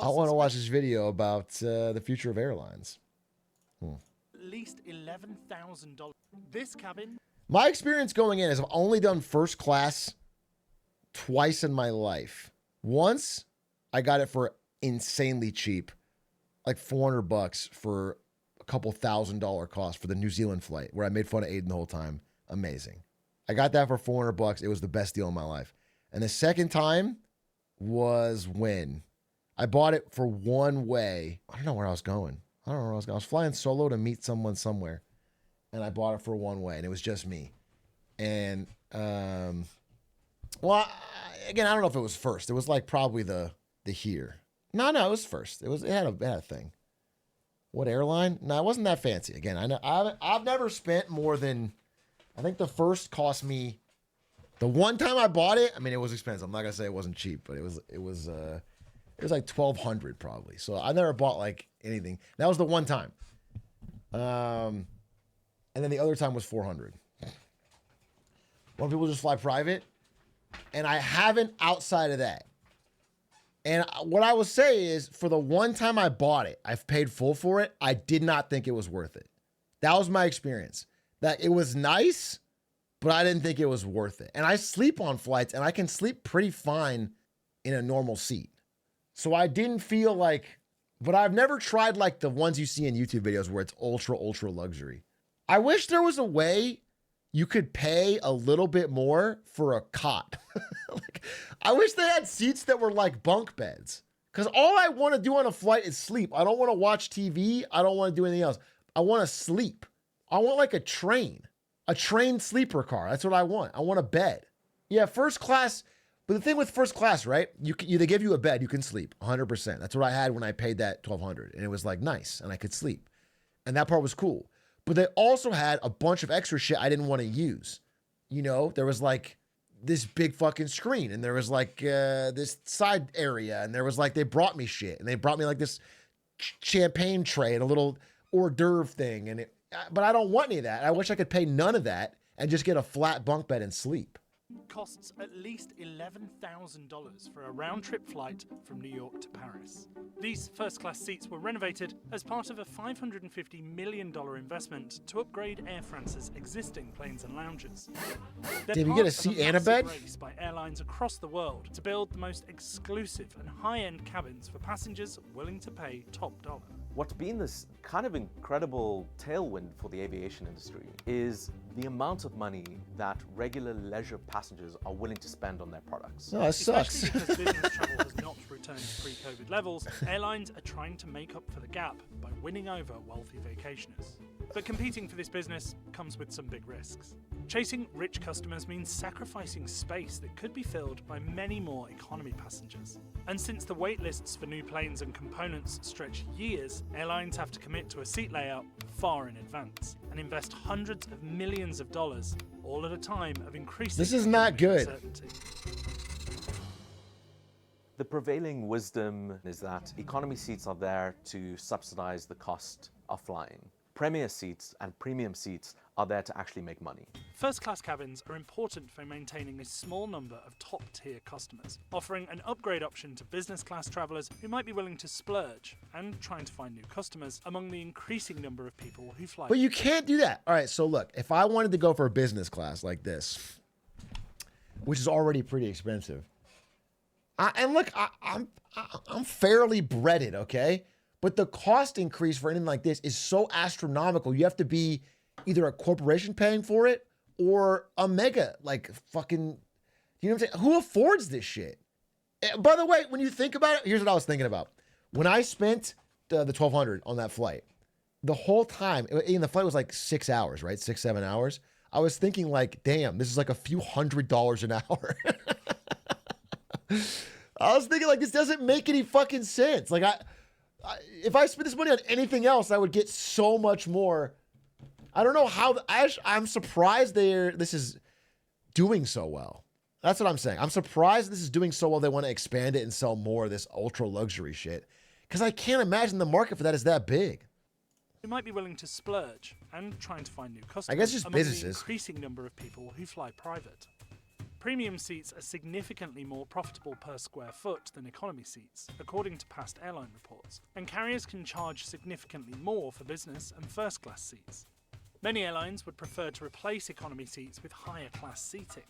I want to watch this video about the future of airlines. At least $11,000. This cabin. My experience going in is I've only done first class twice in my life. Once I got it for insanely cheap, like $400 for a couple $1,000 cost for the New Zealand flight where I made fun of Aiden the whole time. Amazing. I got that for $400. It was the best deal in my life. And the second time was when I bought it for one way. I don't know where I was going. I was flying solo to meet someone somewhere, and I bought it for one way, and it was just me. And well, again, I don't know if it was first. It was like probably the here. No, it was first. It had a thing. What airline? No, it wasn't that fancy. Again, I know I've never spent more than, I think the first cost me, the one time I bought it, I mean, it was expensive. I'm not gonna say it wasn't cheap, but it was like $1,200 probably. So I never bought like anything. That was the one time. And then the other time was $400. When people just fly private, and I haven't outside of that. And what I will say is, for the one time I bought it, I've paid full for it. I did not think it was worth it. That was my experience. That it was nice, but I didn't think it was worth it. And I sleep on flights, and I can sleep pretty fine in a normal seat. So I didn't feel like, but I've never tried like the ones you see in YouTube videos where it's ultra, ultra luxury. I wish there was a way you could pay a little bit more for a cot. Like, I wish they had seats that were like bunk beds. Because all I want to do on a flight is sleep. I don't want to watch TV. I don't want to do anything else. I want to sleep. I want like a train sleeper car. That's what I want. I want a bed. Yeah, first class. But the thing with first class, right? They give you a bed, you can sleep 100%. That's what I had when I paid that $1,200, and it was like nice, and I could sleep, and that part was cool. But they also had a bunch of extra shit I didn't want to use. You know, there was like this big fucking screen, and there was like this side area, and there was like, they brought me shit, and they brought me like this champagne tray and a little hors d'oeuvre thing, but I don't want any of that. I wish I could pay none of that and just get a flat bunk bed and sleep. Costs at least $11,000 for a round-trip flight from New York to Paris. These first-class seats were renovated as part of a $550 million investment to upgrade Air France's existing planes and lounges. Did we get a seat and a bed? Race by airlines across the world to build the most exclusive and high-end cabins for passengers willing to pay top dollar. What's been this kind of incredible tailwind for the aviation industry is the amount of money that regular leisure passengers are willing to spend on their products. Oh, that sucks. Especially because business travel has not returned to pre-COVID levels, airlines are trying to make up for the gap by winning over wealthy vacationers. But competing for this business comes with some big risks. Chasing rich customers means sacrificing space that could be filled by many more economy passengers. And since the wait lists for new planes and components stretch years, airlines have to commit to a seat layout far in advance and invest hundreds of millions of dollars, all at a time of increasing This is not good. uncertainty. The prevailing wisdom is that economy seats are there to subsidize the cost of flying. Premier seats and premium seats are there to actually make money. First-class cabins are important for maintaining a small number of top-tier customers, offering an upgrade option to business-class travelers who might be willing to splurge and trying to find new customers among the increasing number of people who fly. But you can't do that. All right, so look, if I wanted to go for a business class like this, which is already pretty expensive, I'm fairly breaded, okay? But the cost increase for anything like this is so astronomical. You have to be either a corporation paying for it or a mega, like fucking, you know what I'm saying? Who affords this shit? By the way, when you think about it, here's what I was thinking about. When I spent the $1,200 on that flight, the whole time, and the flight was like 6 hours, right? 6-7 hours. I was thinking like, damn, this is like a few $100s an hour. I was thinking like, this doesn't make any fucking sense. Like if I spent this money on anything else, I would get so much more. I don't know how. I'm surprised this is doing so well. That's what I'm saying. I'm surprised this is doing so well. They want to expand it and sell more of this ultra luxury shit, because I can't imagine the market for that is that big. Who might be willing to splurge and trying to find new customers. I guess just among businesses. The increasing number of people who fly private. Premium seats are significantly more profitable per square foot than economy seats, according to past airline reports, and carriers can charge significantly more for business and first class seats. Many airlines would prefer to replace economy seats with higher class seating.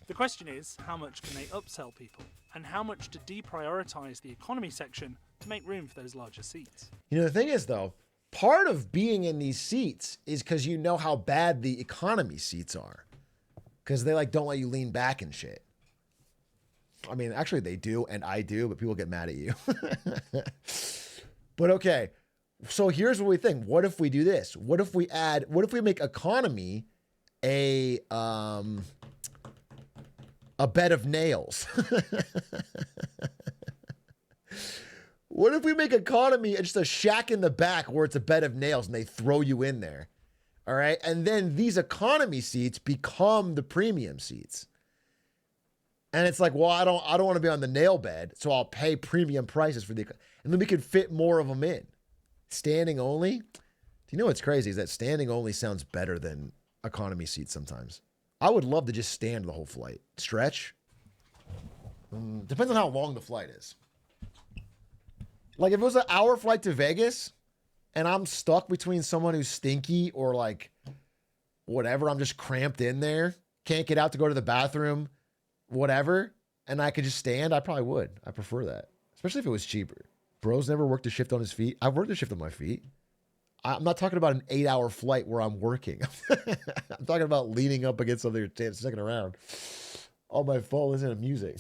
The question is, how much can they upsell people, and how much to deprioritise the economy section to make room for those larger seats? You know, the thing is, though, part of being in these seats is because you know how bad the economy seats are. Because they don't let you lean back and shit. I mean, actually they do, and I do, but people get mad at you. But okay, so here's what we think. What if we do this? What if we make economy a bed of nails? What if we make economy just a shack in the back where it's a bed of nails and they throw you in there? All right. And then these economy seats become the premium seats. And it's like, well, I don't want to be on the nail bed, so I'll pay premium prices for and then we could fit more of them in. Standing only. Do you know what's crazy is that standing only sounds better than economy seats sometimes. I would love to just stand the whole flight. Stretch. Depends on how long the flight is. Like if it was an hour flight to Vegas, and I'm stuck between someone who's stinky or whatever, I'm just cramped in there, can't get out to go to the bathroom, whatever, and I could just stand, I probably would. I prefer that, especially if it was cheaper. Bro's never worked a shift on his feet. I've worked a shift on my feet. I'm not talking about an 8-hour flight where I'm working. I'm talking about leaning up against something or sticking around. On my phone, listening to music.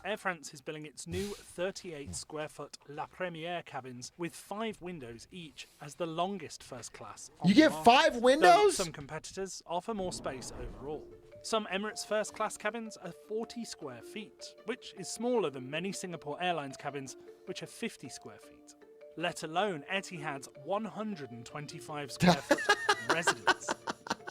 Air France is billing its new 38 square foot La Première cabins with 5 windows each as the longest first class. You get 5 windows? Some competitors offer more space overall. Some Emirates first class cabins are 40 square feet, which is smaller than many Singapore Airlines cabins, which are 50 square feet. Let alone Etihad's 125 square foot residence.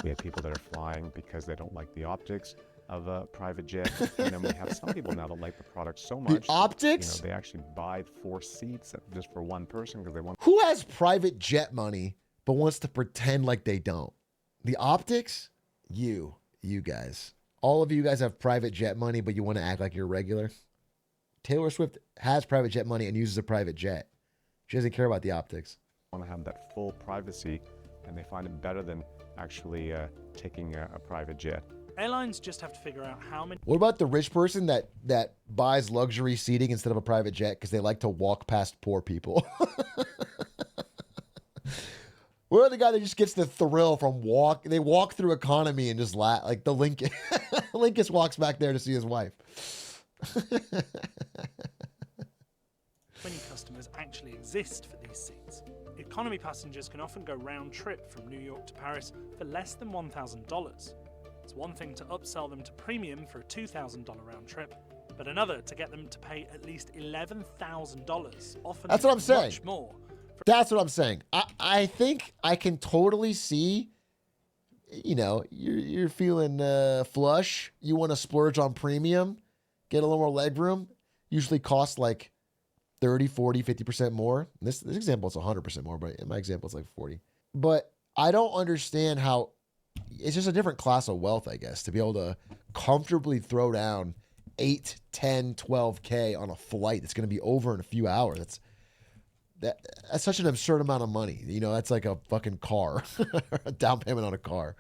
We have people that are flying because they don't like the optics of a private jet, and then we have some people now that like the product so much. The optics? That, they actually buy 4 seats just for one person because they want. Who has private jet money but wants to pretend like they don't? The optics? You guys. All of you guys have private jet money, but you want to act like you're regular. Taylor Swift has private jet money and uses a private jet. She doesn't care about the optics. Want to have that full privacy, and they find it better than actually taking a private jet. Airlines just have to figure out how many. What about the rich person that buys luxury seating instead of a private jet because they like to walk past poor people? What about the guy that just gets the thrill from they walk through economy and just laugh, like the Lincoln. Lincoln walks back there to see his wife. Many customers actually exist for these seats. Economy passengers can often go round trip from New York to Paris for less than $1,000. It's one thing to upsell them to premium for a $2,000 round trip, but another to get them to pay at least $11,000, often That's what I'm saying. much more. That's what I'm saying. I think I can totally see, you're feeling flush. You want to splurge on premium, get a little more leg room. Usually costs like 30, 40, 50% more. This example is 100% more, but in my example it's like 40. But I don't understand how it's just a different class of wealth, I guess, to be able to comfortably throw down 8, 10, 12K on a flight that's going to be over in a few hours. That's such an absurd amount of money. That's like a fucking car, a down payment on a car.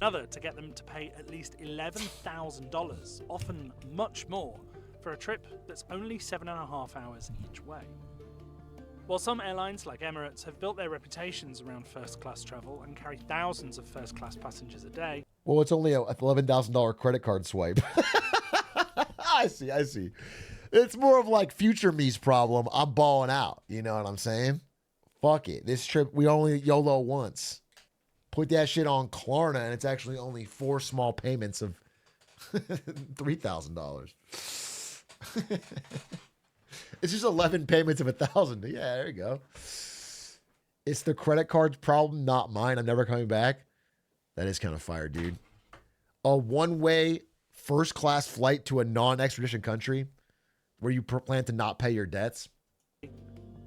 Another to get them to pay at least $11,000, often much more, for a trip that's only 7.5 hours each way. While some airlines like Emirates have built their reputations around first-class travel and carry thousands of first-class passengers a day. Well, it's only a $11,000 credit card swipe. I see. It's more of like future me's problem. I'm balling out. You know what I'm saying? Fuck it. This trip, we only YOLO once. Put that shit on Klarna and it's actually only 4 small payments of $3,000. It's just 11 payments of $1,000. Yeah, there you go. It's the credit card's problem, not mine. I'm never coming back. That is kind of fire, dude. A one-way first-class flight to a non-extradition country where you plan to not pay your debts.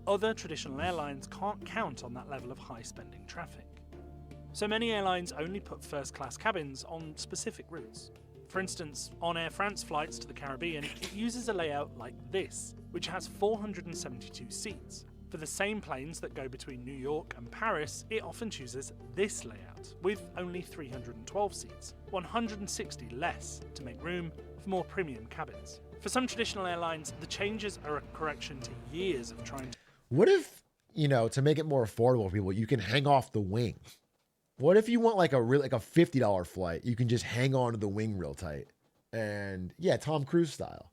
Other traditional airlines can't count on that level of high-spending traffic. So many airlines only put first-class cabins on specific routes. For instance, on Air France flights to the Caribbean, it uses a layout like this, which has 472 seats. For the same planes that go between New York and Paris, it often chooses this layout, with only 312 seats, 160 less, to make room for more premium cabins. For some traditional airlines, the changes are a correction to years of trying to... What if, to make it more affordable for people, you can hang off the wing? What if you want like a $50 flight, you can just hang on to the wing real tight? And yeah, Tom Cruise style.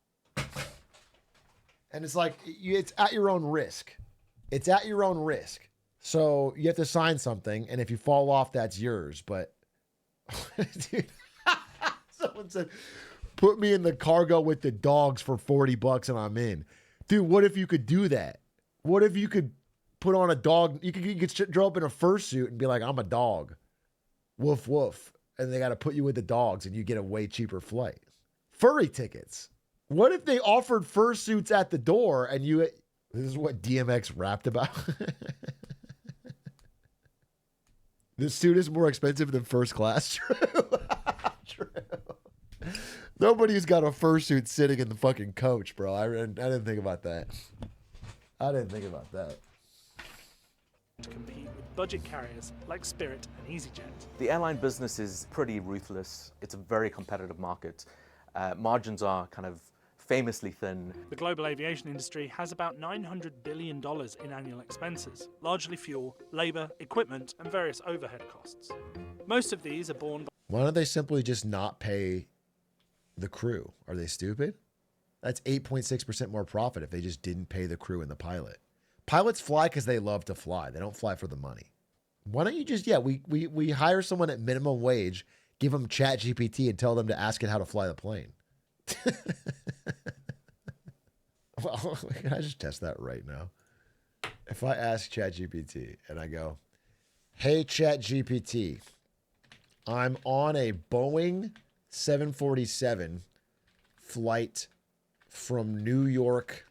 And it's like, it's at your own risk. It's at your own risk. So you have to sign something, and if you fall off, that's yours. But, dude, someone said, put me in the cargo with the dogs for $40 and I'm in. Dude, what if you could do that? What if you could put on a dog? You could draw up in a fursuit and be like, I'm a dog. Woof, woof. And they got to put you with the dogs and you get a way cheaper flight. Furry tickets. What if they offered fursuits at the door and you... This is what DMX rapped about. This suit is more expensive than first class. True. True. Nobody's got a fursuit sitting in the fucking coach, bro. I didn't think about that. I didn't think about that. To compete with budget carriers like Spirit and EasyJet. The airline business is pretty ruthless. It's a very competitive market. Margins are kind of famously thin. The global aviation industry has about $900 billion in annual expenses, largely fuel, labor, equipment, and various overhead costs. Most of these are borne by... Why don't they simply just not pay the crew? Are they stupid? That's 8.6% more profit if they just didn't pay the crew and the pilot. Pilots fly because they love to fly. They don't fly for the money. Why don't you just, we hire someone at minimum wage, give them ChatGPT and tell them to ask it how to fly the plane. Well, can I just test that right now? If I ask ChatGPT and I go, hey, ChatGPT, I'm on a Boeing 747 flight from New York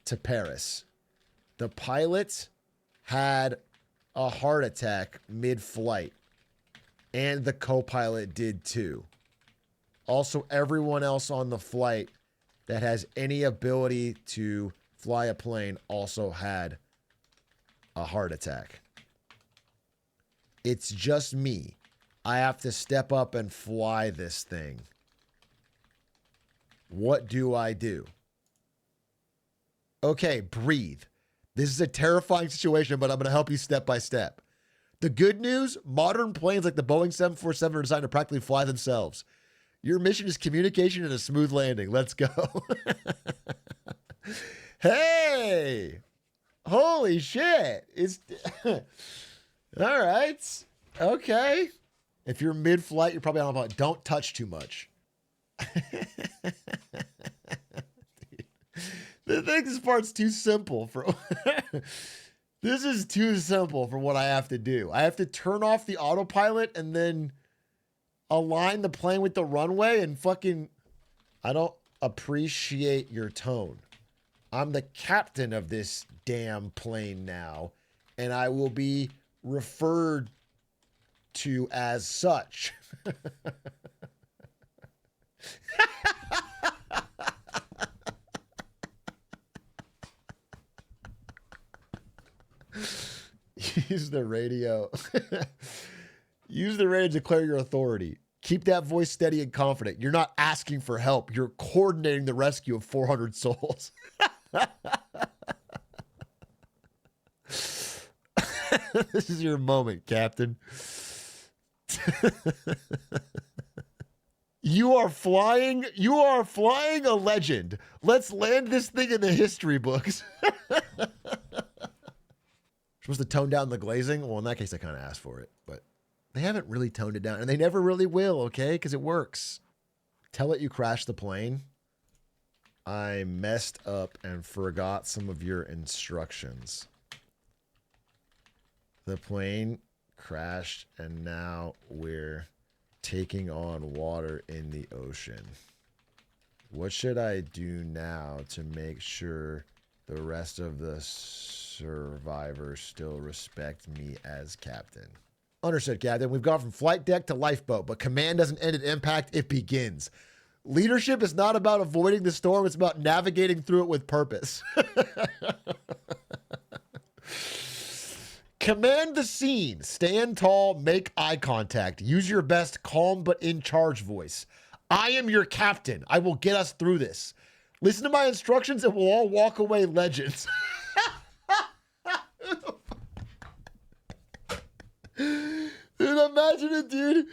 to Paris. The pilot had a heart attack mid-flight, and the co-pilot did too. Also, everyone else on the flight that has any ability to fly a plane also had a heart attack. It's just me. I have to step up and fly this thing. What do I do? Okay, breathe. This is a terrifying situation, but I'm going to help you step by step. The good news, modern planes like the Boeing 747 are designed to practically fly themselves. Your mission is communication and a smooth landing. Let's go. Hey! Holy shit. It's all right. Okay. If you're mid-flight, you're probably on about don't touch too much. This part's too simple for this is too simple for what I have to do. I have to turn off the autopilot and then align the plane with the runway and fucking... I don't appreciate your tone. I'm the captain of this damn plane now, and I will be referred to as such. Use the radio. Use the radio to declare your authority. Keep that voice steady and confident. You're not asking for help. You're coordinating the rescue of 400 souls. This is your moment, Captain. You are flying a legend. Let's land this thing in the history books. Supposed to tone down the glazing? Well, in that case, I kind of asked for it, but they haven't really toned it down, and they never really will, okay? Because it works. Tell it you crashed the plane. I messed up and forgot some of your instructions. The plane crashed, and now we're taking on water in the ocean. What should I do now to make sure The rest of the survivors still respect me as captain. Understood, Captain. We've gone from flight deck to lifeboat, but command doesn't end at impact, it begins. Leadership is not about avoiding the storm, it's about navigating through it with purpose. Command the scene. Stand tall, make eye contact. Use your best calm but in charge voice. I am your captain. I will get us through this. Listen to my instructions and we'll all walk away legends. Dude, imagine it, dude.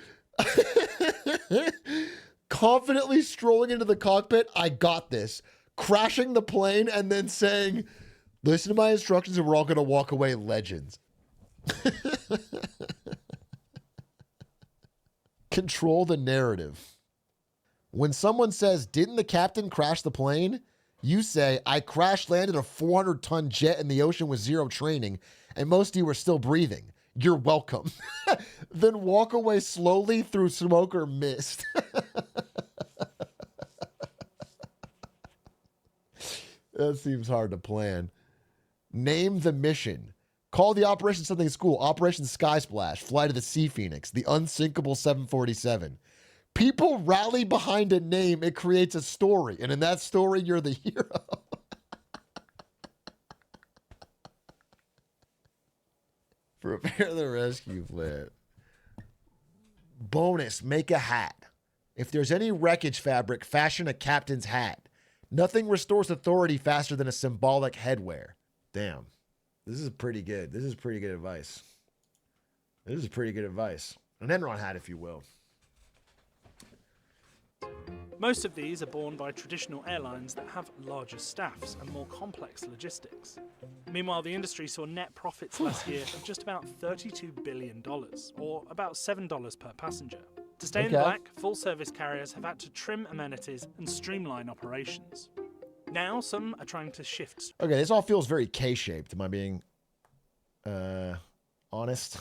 Confidently strolling into the cockpit, I got this. Crashing the plane and then saying, listen to my instructions and we're all going to walk away legends. Control the narrative. When someone says, didn't the captain crash the plane? You say, I crash landed a 400-ton jet in the ocean with zero training, and most of you were still breathing. You're welcome. Then walk away slowly through smoke or mist. That seems hard to plan. Name the mission. Call the operation something school. Operation Sky Splash. Fly to the Sea Phoenix. The Unsinkable 747. People rally behind a name. It creates a story. And in that story, you're the hero. Prepare the rescue plan. Bonus, make a hat. If there's any wreckage fabric, fashion a captain's hat. Nothing restores authority faster than a symbolic headwear. Damn. This is pretty good. This is pretty good advice. This is pretty good advice. An Enron hat, if you will. Most of these are borne by traditional airlines that have larger staffs and more complex logistics. Meanwhile, the industry saw net profits last year of just about $32 billion, or about $7 per passenger. To stay in the black, full-service carriers have had to trim amenities and streamline operations. Now, some are trying to shift. Okay, this all feels very K-shaped. Am I being honest?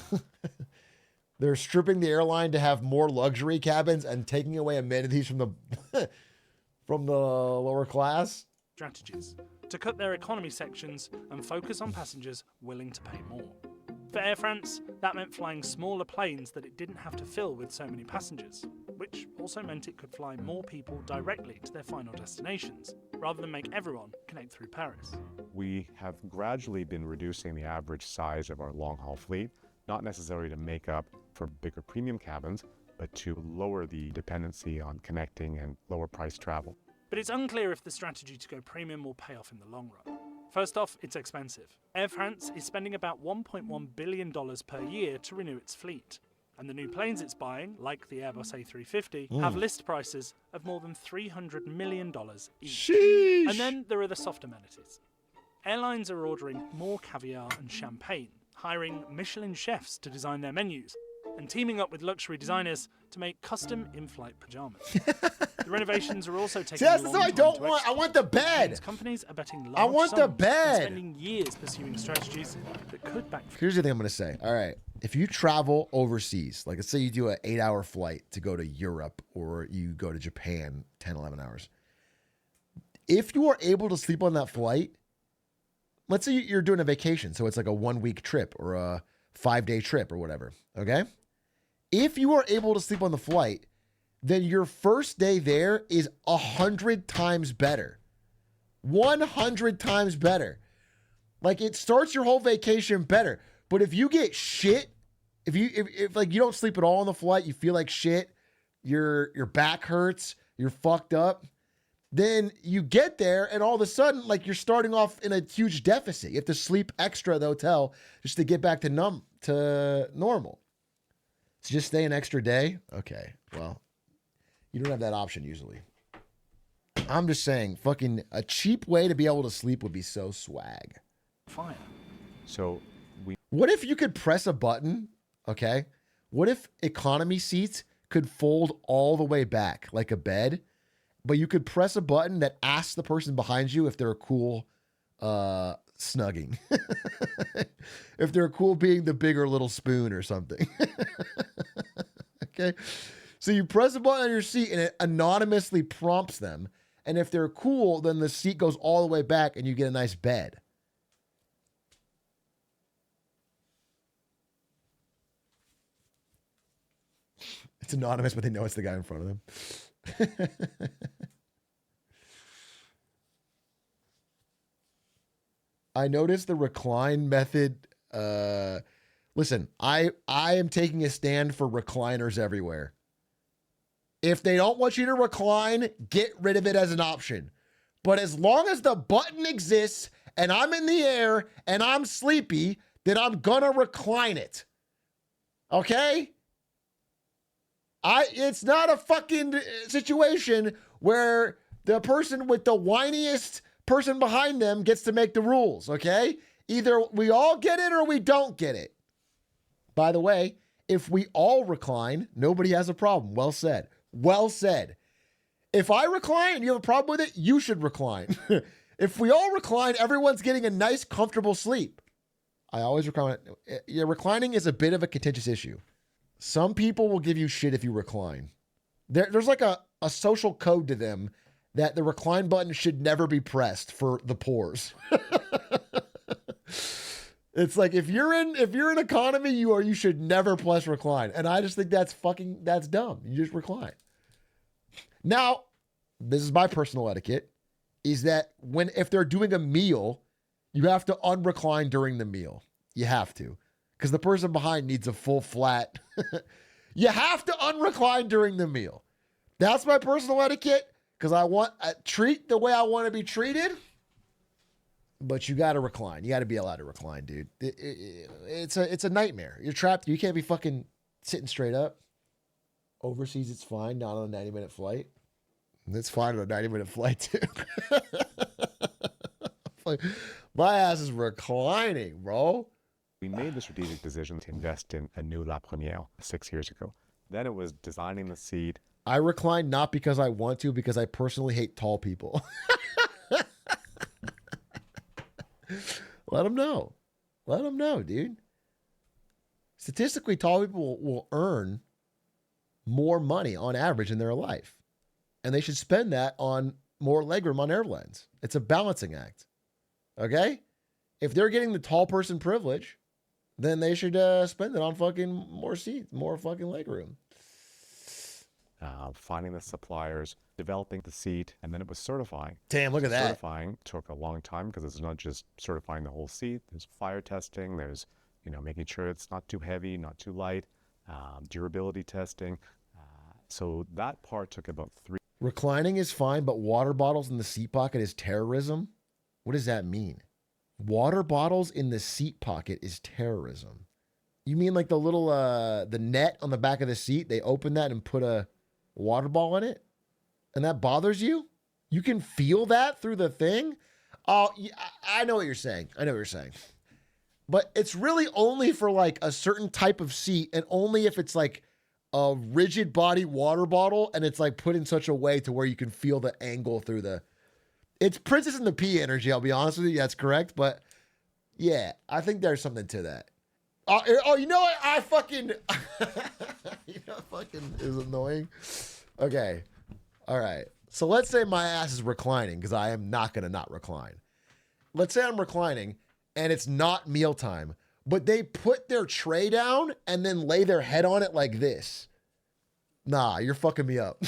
They're stripping the airline to have more luxury cabins and taking away amenities from the from the lower class. Strategies to cut their economy sections and focus on passengers willing to pay more. For Air France, that meant flying smaller planes that it didn't have to fill with so many passengers, which also meant it could fly more people directly to their final destinations, rather than make everyone connect through Paris. We have gradually been reducing the average size of our long-haul fleet, not necessarily to make up for bigger premium cabins, but to lower the dependency on connecting and lower price travel. But it's unclear if the strategy to go premium will pay off in the long run. First off, it's expensive. Air France is spending about $1.1 billion per year to renew its fleet. And the new planes it's buying, like the Airbus A350, have list prices of more than $300 million each. Sheesh. And then there are the soft amenities. Airlines are ordering more caviar and champagne, hiring Michelin chefs to design their menus, and teaming up with luxury designers to make custom in-flight pajamas. The renovations are also taking See, that's a long what I time don't to want. I execute. want the bed. These companies are betting large I want the sums bed. and spending years pursuing strategies that could backfire. Here's the thing I'm going to say. All right. If you travel overseas, like let's say you do an 8-hour flight to go to Europe or you go to Japan, 10, 11 hours. If you are able to sleep on that flight, let's say you're doing a vacation. So it's like a 1-week trip or a 5-day trip or whatever. Okay. If you are able to sleep on the flight, then your first day there is 100 times better. 100 times better. Like it starts your whole vacation better. But if you get shit, if like you don't sleep at all on the flight, you feel like shit, your back hurts, you're fucked up, then you get there and all of a sudden like you're starting off in a huge deficit. You have to sleep extra at the hotel just to get back to normal. So just stay an extra day? Okay, well, you don't have that option usually. I'm just saying, fucking a cheap way to be able to sleep would be so swag. Fire. So What if you could press a button, okay? What if economy seats could fold all the way back like a bed, but you could press a button that asks the person behind you if they're cool snugging. If they're cool being the bigger little spoon or something. Okay? So you press a button on your seat and it anonymously prompts them And if they're cool, then the seat goes all the way back and you get a nice bed. It's anonymous, but they know it's the guy in front of them. I noticed the recline method. Listen, I am taking a stand for recliners everywhere. If they don't want you to recline, get rid of it as an option. But as long as the button exists and I'm in the air and I'm sleepy, then I'm gonna recline it. Okay? It's not a fucking situation where the person with the whiniest person behind them gets to make the rules, okay? Either we all get it or we don't get it. By the way, if we all recline, nobody has a problem. Well said. Well said. If I recline and you have a problem with it, you should recline. If we all recline, everyone's getting a nice, comfortable sleep. I always recline. Yeah, reclining is a bit of a contentious issue. Some people will give you shit if you recline. There's like a social code to them that the recline button should never be pressed for the pores. It's like if you're in economy, you should never press recline. And I just think that's dumb. You just recline. Now, this is my personal etiquette, is that if they're doing a meal, you have to unrecline during the meal. You have to. Because the person behind needs a full flat. You have to unrecline during the meal. That's my personal etiquette, because I want treat the way I want to be treated. But you got to recline. You got to be allowed to recline, dude. It's a nightmare. You're trapped. You can't be fucking sitting straight up. Overseas, it's fine. Not on a 90-minute flight. It's fine on a 90-minute flight, too. Like, my ass is reclining, bro. We made the strategic decision to invest in a new La Première 6 years ago. Then it was designing the seat. I recline not because I want to, because I personally hate tall people. Let them know. Let them know, dude. Statistically, tall people will earn more money on average in their life. And they should spend that on more legroom on airlines. It's a balancing act. Okay? If they're getting the tall person privilege, then they should spend it on fucking more seats, more fucking legroom. Finding the suppliers, developing the seat, and then it was certifying. Damn, look at that. Certifying took a long time because it's not just certifying the whole seat. There's fire testing. There's, making sure it's not too heavy, not too light, durability testing. So that part took about 3. Reclining is fine, but water bottles in the seat pocket is terrorism? What does that mean? Water bottles in the seat pocket is terrorism. You mean like the little, the net on the back of the seat? They open that and put a water bottle in it? And that bothers you? You can feel that through the thing? Oh, I know what you're saying. I know what you're saying. But it's really only for like a certain type of seat, and only if it's like a rigid body water bottle and it's like put in such a way to where you can feel the angle through the... It's Princess and the Pea energy, I'll be honest with you. That's correct. But yeah, I think there's something to that. Oh, you know what? I fucking... you know what fucking is annoying? Okay. All right. So let's say my ass is reclining, because I am not going to not recline. Let's say I'm reclining and it's not mealtime, but they put their tray down and then lay their head on it like this. Nah, you're fucking me up.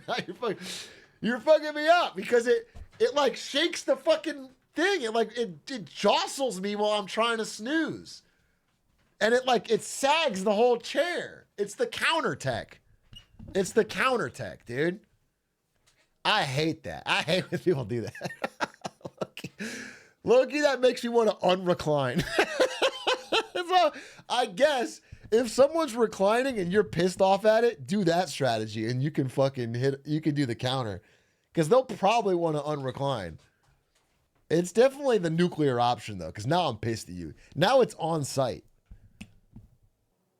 Nah, you're fucking me up, because it like shakes the fucking thing. It jostles me while I'm trying to snooze. And it sags the whole chair. It's the counter tech. It's the counter tech, dude. I hate that. I hate when people do that. Loki, that makes me want to unrecline. So I guess if someone's reclining and you're pissed off at it, do that strategy and you can fucking you can do the counter, because they'll probably want to unrecline. It's definitely the nuclear option though, because now I'm pissed at you. Now it's on site.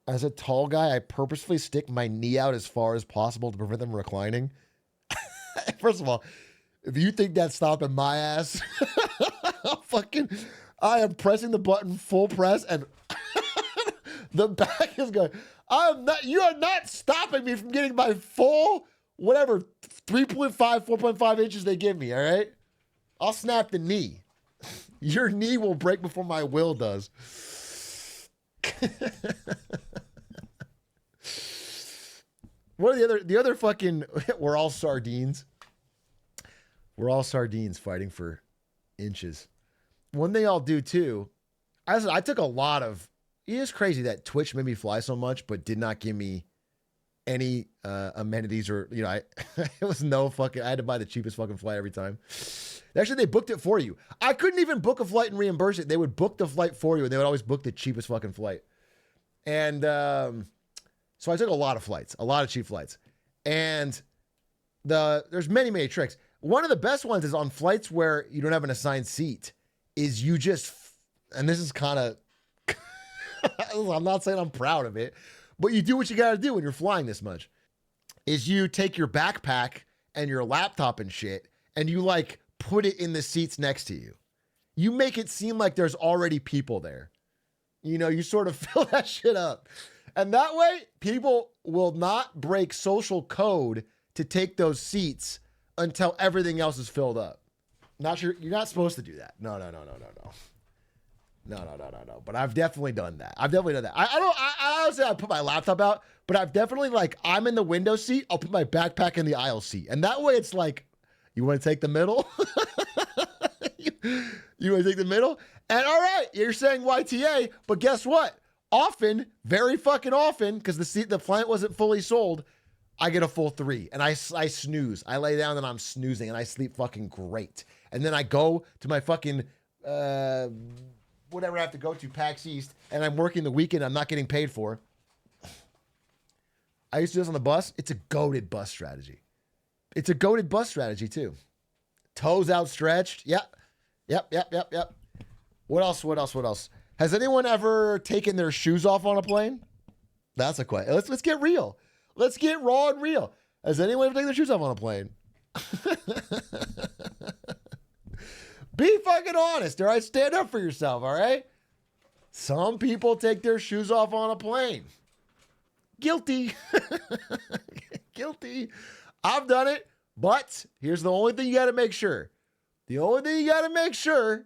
As a tall guy, I purposefully stick my knee out as far as possible to prevent them reclining. First of all, if you think that's stopping my ass, I am pressing the button full press and the back is going, you are not stopping me from getting my full whatever 3.5, 4.5 inches they give me, all right? I'll snap the knee. Your knee will break before my will does. What are the other fucking, we're all sardines. We're all sardines fighting for inches. One thing I'll do too, I took a lot of, it is crazy that Twitch made me fly so much, but did not give me any amenities or, you know, it was no fucking, I had to buy the cheapest fucking flight every time. Actually, they booked it for you. I couldn't even book a flight and reimburse it. They would book the flight for you, and they would always book the cheapest fucking flight. And so I took a lot of flights, a lot of cheap flights. And there's many, many tricks. One of the best ones is on flights where you don't have an assigned seat, is you just, and this is kind of, I'm not saying I'm proud of it, but you do what you got to do when you're flying this much, is you take your backpack and your laptop and shit, and you like put it in the seats next to you. You make it seem like there's already people there. You know, you sort of fill that shit up. And that way, people will not break social code to take those seats until everything else is filled up. Not sure, you're not supposed to do that. No. But I've definitely done that. I don't say I put my laptop out, but I've definitely, like, I'm in the window seat, I'll put my backpack in the aisle seat. And that way it's like, you want to take the middle? You want to take the middle? And all right, you're saying YTA, but guess what? Often, very fucking often, because the flight wasn't fully sold, I get a full 3 and I snooze. I lay down and I'm snoozing and I sleep fucking great. And then I go to my fucking, whatever I have to go to, PAX East, and I'm working the weekend I'm not getting paid for. I used to do this on the bus. It's a goated bus strategy. It's a goated bus strategy too. Toes outstretched. Yep. What else? Has anyone ever taken their shoes off on a plane? That's a question. Let's get real. Let's get raw and real. Has anyone ever taken their shoes off on a plane? Be fucking honest, all right? Stand up for yourself, all right? Some people take their shoes off on a plane. Guilty. Guilty. I've done it, but here's the only thing you got to make sure. The only thing you got to make sure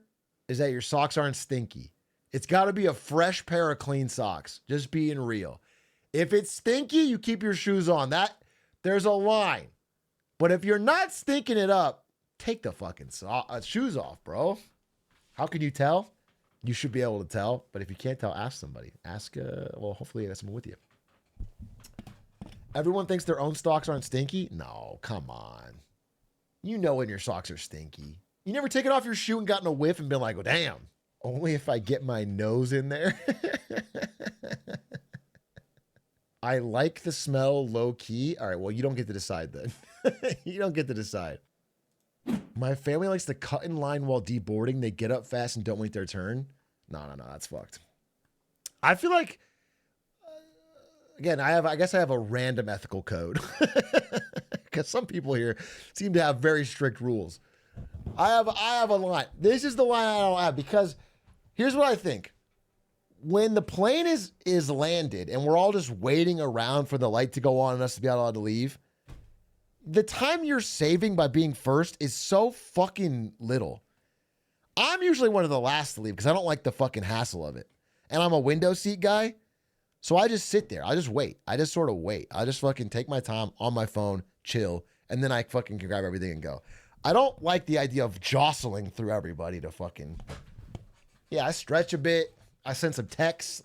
is that your socks aren't stinky. It's got to be a fresh pair of clean socks. Just being real. If it's stinky, you keep your shoes on. There's a line. But if you're not stinking it up, take the fucking shoes off, bro. How can you tell? You should be able to tell. But if you can't tell, ask somebody. Hopefully you have someone with you. Everyone thinks their own socks aren't stinky? No, come on. You know when your socks are stinky. You never taken off your shoe and gotten a whiff and been like, well, damn, only if I get my nose in there. I like the smell low key. All right, well, you don't get to decide then. You don't get to decide. My family likes to cut in line while deboarding. They get up fast and don't wait their turn. No, that's fucked. I feel like, again, I guess I have a random ethical code. Because some people here seem to have very strict rules. I have a line. This is the line I don't have, because here's what I think. When the plane is landed and we're all just waiting around for the light to go on and us to be allowed to leave, the time you're saving by being first is so fucking little. I'm usually one of the last to leave because I don't like the fucking hassle of it. And I'm a window seat guy. So I just sit there. I just wait. I just sort of wait. I just fucking take my time on my phone, chill, and then I fucking can grab everything and go. I don't like the idea of jostling through everybody to fucking... Yeah, I stretch a bit. I send some texts.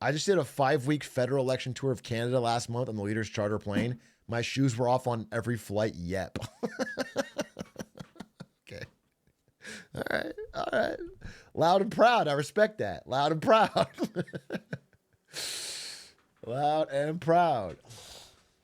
I just did a 5-week federal election tour of Canada last month on the Leaders Charter plane. My shoes were off on every flight. Yep. Okay. All right. Loud and proud. I respect that. Loud and proud. Loud and proud.